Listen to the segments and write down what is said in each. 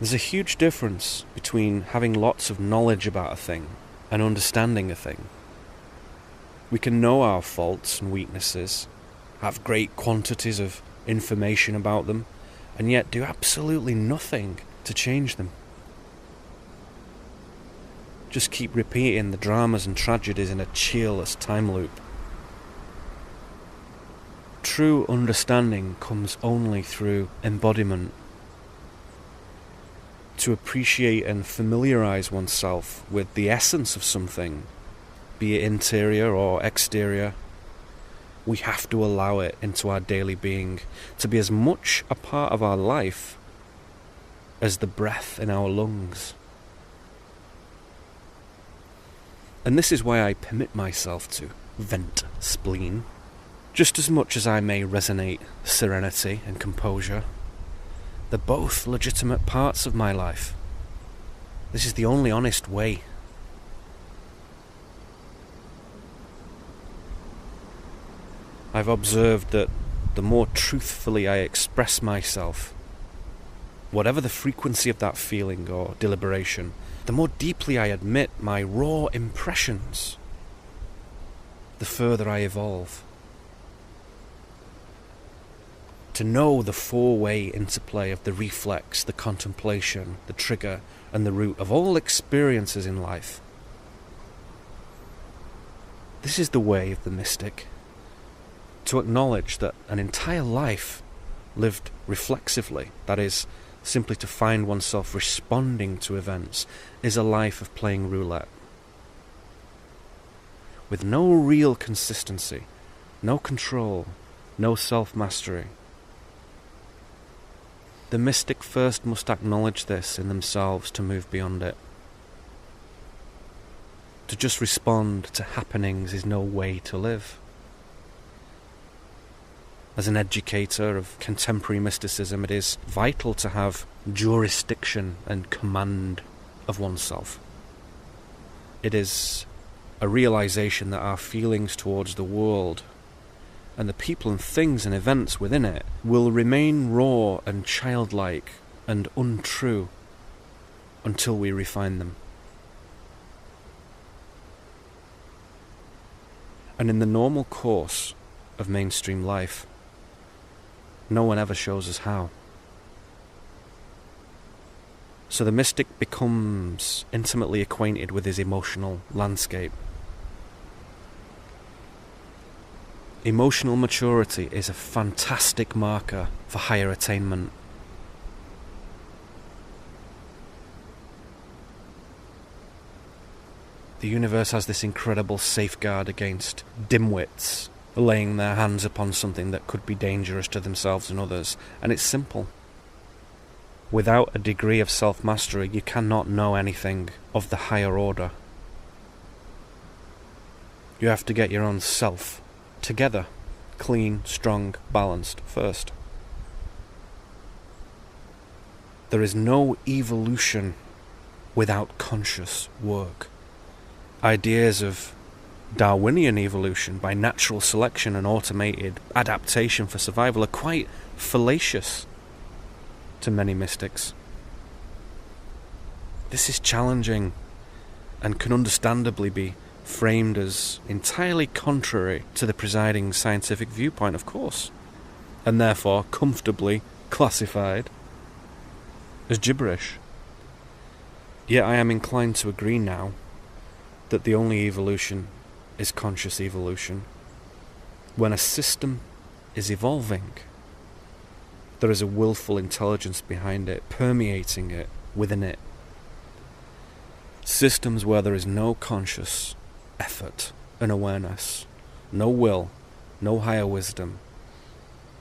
There's a huge difference between having lots of knowledge about a thing and understanding a thing. We can know our faults and weaknesses, have great quantities of information about them, and yet do absolutely nothing to change them. Just keep repeating the dramas and tragedies in a cheerless time loop. True understanding comes only through embodiment. To appreciate and familiarize oneself with the essence of something, be it interior or exterior, we have to allow it into our daily being to be as much a part of our life as the breath in our lungs. And this is why I permit myself to vent spleen, just as much as I may resonate serenity and composure. They're both legitimate parts of my life. This is the only honest way. I've observed that the more truthfully I express myself, whatever the frequency of that feeling or deliberation, the more deeply I admit my raw impressions, the further I evolve. To know the four-way interplay of the reflex, the contemplation, the trigger, and the root of all experiences in life. This is the way of the mystic. To acknowledge that an entire life lived reflexively, that is, simply to find oneself responding to events, is a life of playing roulette. With no real consistency, no control, no self-mastery. The mystic first must acknowledge this in themselves to move beyond it. To just respond to happenings is no way to live. As an educator of contemporary mysticism, it is vital to have jurisdiction and command of oneself. It is a realization that our feelings towards the world and the people and things and events within it will remain raw and childlike and untrue until we refine them. And in the normal course of mainstream life, no one ever shows us how. So the mystic becomes intimately acquainted with his emotional landscape. Emotional maturity is a fantastic marker for higher attainment. The universe has this incredible safeguard against dimwits laying their hands upon something that could be dangerous to themselves and others, and it's simple. Without a degree of self-mastery, you cannot know anything of the higher order. You have to get your own self together, clean, strong, balanced first. There is no evolution without conscious work. Ideas of Darwinian evolution by natural selection and automated adaptation for survival are quite fallacious to many mystics. This is challenging and can understandably be framed as entirely contrary to the presiding scientific viewpoint, of course, and therefore comfortably classified as gibberish. Yet I am inclined to agree now that the only evolution is conscious evolution. When a system is evolving, there is a willful intelligence behind it, permeating it, within it. Systems where there is no conscious effort and awareness, no will, no higher wisdom,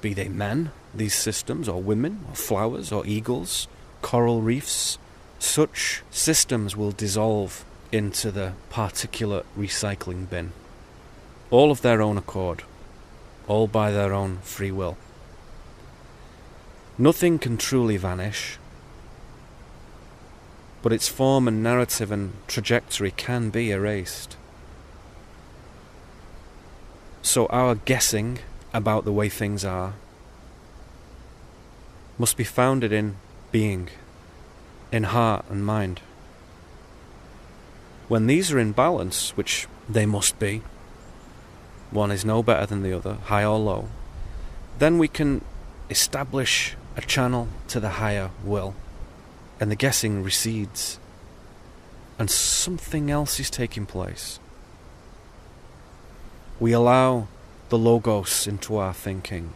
be they men, these systems, or women, or flowers, or eagles, coral reefs, such systems will dissolve into the particulate recycling bin, all of their own accord, all by their own free will. Nothing can truly vanish, but its form and narrative and trajectory can be erased. So our guessing about the way things are must be founded in being, in heart and mind. When these are in balance, which they must be, one is no better than the other, high or low, then we can establish a channel to the higher will, and the guessing recedes, and something else is taking place. We allow the logos into our thinking.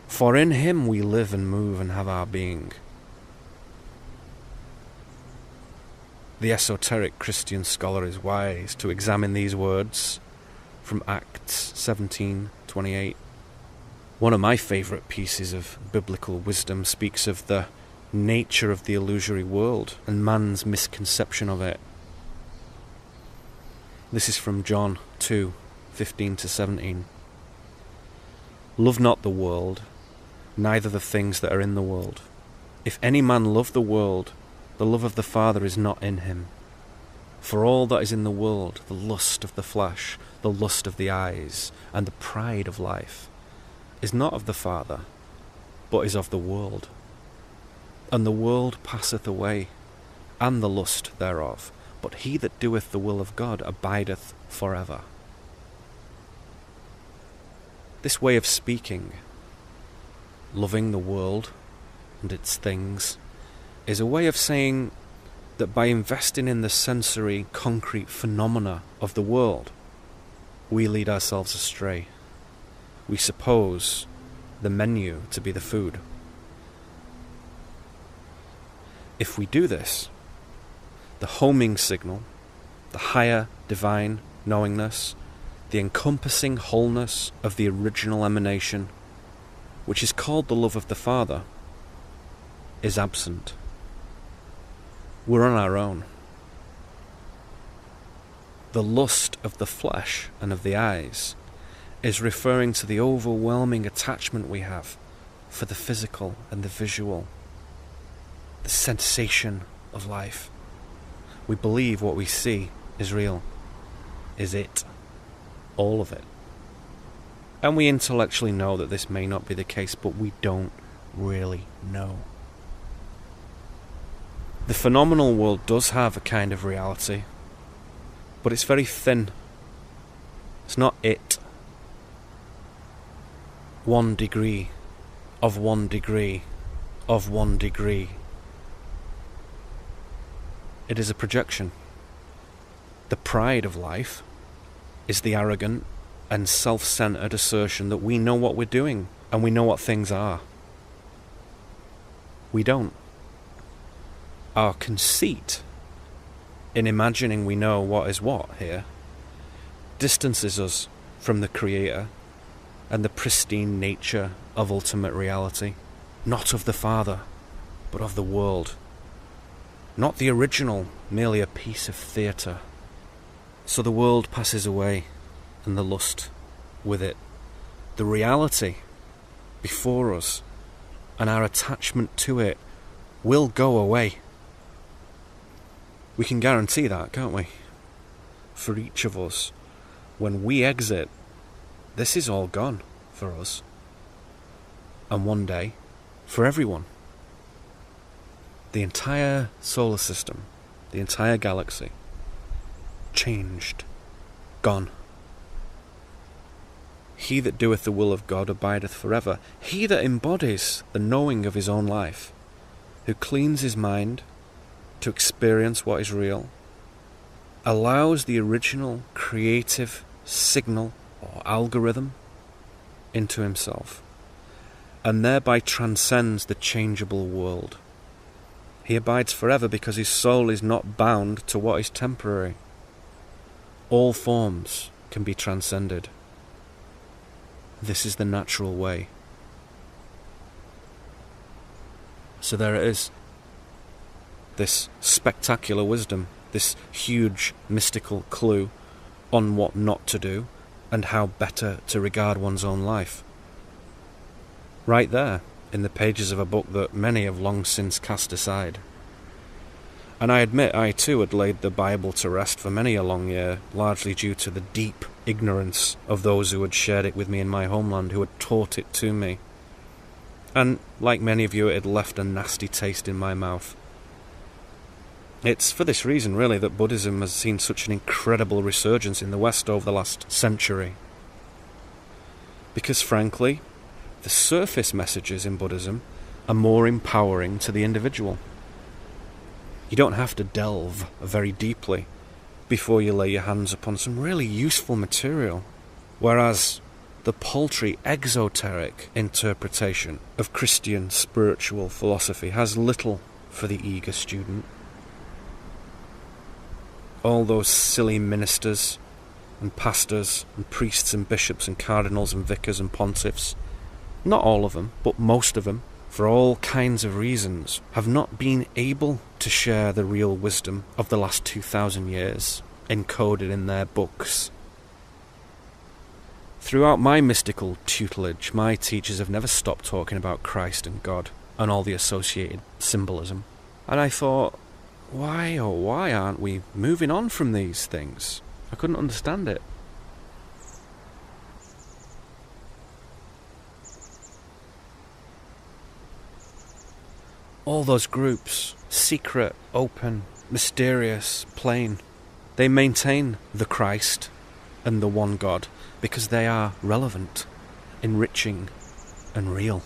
For in him we live and move and have our being. The esoteric Christian scholar is wise to examine these words from Acts 17:28. One of my favourite pieces of biblical wisdom speaks of the nature of the illusory world and man's misconception of it. This is from John 2:15-17. Love not the world, neither the things that are in the world. If any man love the world, the love of the Father is not in him. For all that is in the world, the lust of the flesh, the lust of the eyes, and the pride of life, is not of the Father, but is of the world. And the world passeth away, and the lust thereof, but he that doeth the will of God abideth forever. This way of speaking, loving the world and its things, is a way of saying that by investing in the sensory, concrete phenomena of the world, we lead ourselves astray. We suppose the menu to be the food. If we do this, the homing signal, the higher divine knowingness, the encompassing wholeness of the original emanation, which is called the love of the Father, is absent. We're on our own. The lust of the flesh and of the eyes is referring to the overwhelming attachment we have for the physical and the visual, the sensation of life. We believe what we see is real, is it, all of it. And we intellectually know that this may not be the case, but we don't really know. The phenomenal world does have a kind of reality, but it's very thin. It's not it. 1 degree of 1 degree of 1 degree. It is a projection. The pride of life is the arrogant and self-centered assertion that we know what we're doing and we know what things are. We don't. Our conceit in imagining we know what is what here distances us from the Creator and the pristine nature of ultimate reality, not of the Father, but of the world. Not the original, merely a piece of theatre. So the world passes away, and the lust with it. The reality before us and our attachment to it will go away. We can guarantee that, can't we? For each of us, when we exit, this is all gone for us. And one day, for everyone. The entire solar system, the entire galaxy, changed, gone. He that doeth the will of God abideth forever. He that embodies the knowing of his own life, who cleans his mind to experience what is real, allows the original creative signal or algorithm into himself, and thereby transcends the changeable world. He abides forever because his soul is not bound to what is temporary. All forms can be transcended. This is the natural way. So there it is. This spectacular wisdom, this huge mystical clue on what not to do and how better to regard one's own life. Right there, in the pages of a book that many have long since cast aside. And I admit I too had laid the Bible to rest for many a long year, largely due to the deep ignorance of those who had shared it with me in my homeland, who had taught it to me. And like many of you, it had left a nasty taste in my mouth. It's for this reason, really, that Buddhism has seen such an incredible resurgence in the West over the last century. Because, frankly, the surface messages in Buddhism are more empowering to the individual. You don't have to delve very deeply before you lay your hands upon some really useful material. Whereas the paltry exoteric interpretation of Christian spiritual philosophy has little for the eager student. All those silly ministers and pastors and priests and bishops and cardinals and vicars and pontiffs, not all of them, but most of them, for all kinds of reasons, have not been able to share the real wisdom of the last 2,000 years, encoded in their books. Throughout my mystical tutelage, my teachers have never stopped talking about Christ and God and all the associated symbolism. And I thought, why aren't we moving on from these things? I couldn't understand it. All those groups, secret, open, mysterious, plain, they maintain the Christ and the one God because they are relevant, enriching, and real.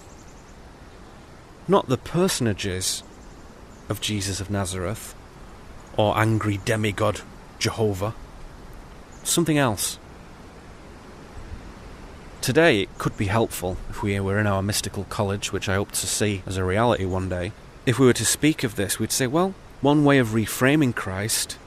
Not the personages of Jesus of Nazareth, or angry demigod Jehovah. Something else. Today it could be helpful, if we were in our mystical college, which I hope to see as a reality one day, if we were to speak of this, we'd say, well, one way of reframing Christ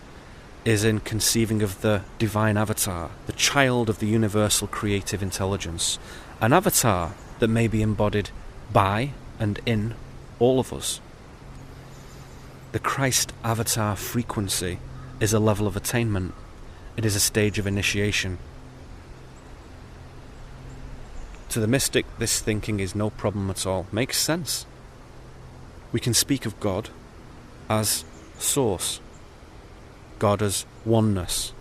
is in conceiving of the divine avatar, the child of the universal creative intelligence, an avatar that may be embodied by and in all of us. The Christ avatar frequency is a level of attainment. It is a stage of initiation. To the mystic, this thinking is no problem at all. Makes sense. We can speak of God as source, God as oneness,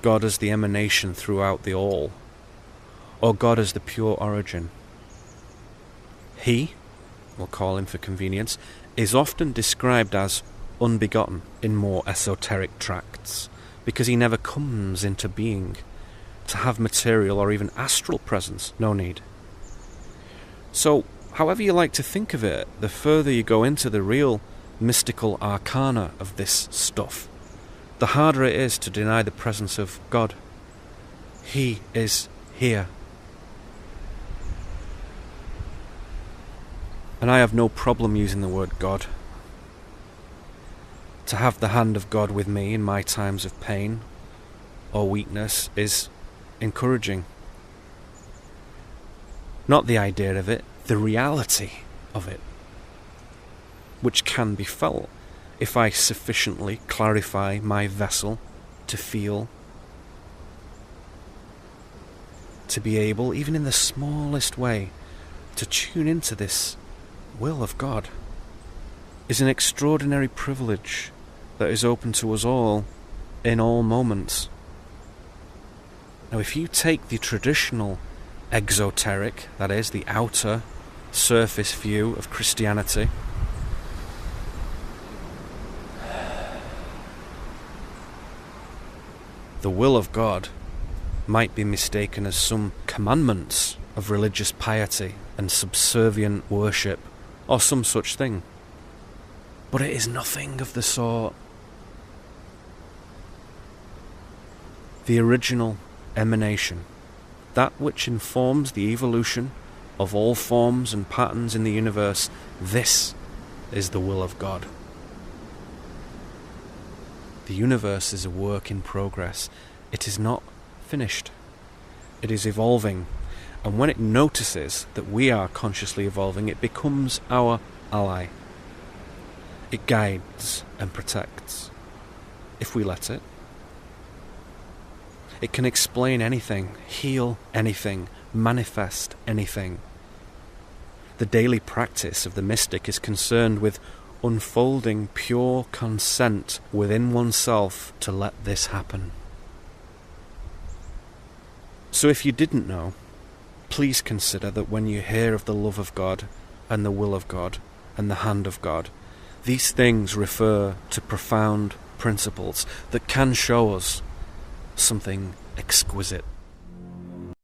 God as the emanation throughout the all, or God as the pure origin. He, we'll call him for convenience, is often described as unbegotten in more esoteric tracts, because he never comes into being. To have material or even astral presence, no need. So, however you like to think of it, the further you go into the real mystical arcana of this stuff, the harder it is to deny the presence of God. He is here. And I have no problem using the word God. To have the hand of God with me in my times of pain or weakness is encouraging. Not the idea of it, the reality of it, which can be felt if I sufficiently clarify my vessel to feel, to be able, even in the smallest way, to tune into this will of God, is an extraordinary privilege that is open to us all in all moments. Now, if you take the traditional exoteric, that is, the outer surface view of Christianity, the will of God might be mistaken as some commandments of religious piety and subservient worship, or some such thing. But it is nothing of the sort. The original emanation, that which informs the evolution of all forms and patterns in the universe, this is the will of God. The universe is a work in progress. It is not finished. It is evolving. And when it notices that we are consciously evolving, it becomes our ally. It guides and protects, if we let it. It can explain anything, heal anything, manifest anything. The daily practice of the mystic is concerned with unfolding pure consent within oneself to let this happen. So if you didn't know, please consider that when you hear of the love of God and the will of God and the hand of God, these things refer to profound principles that can show us something exquisite.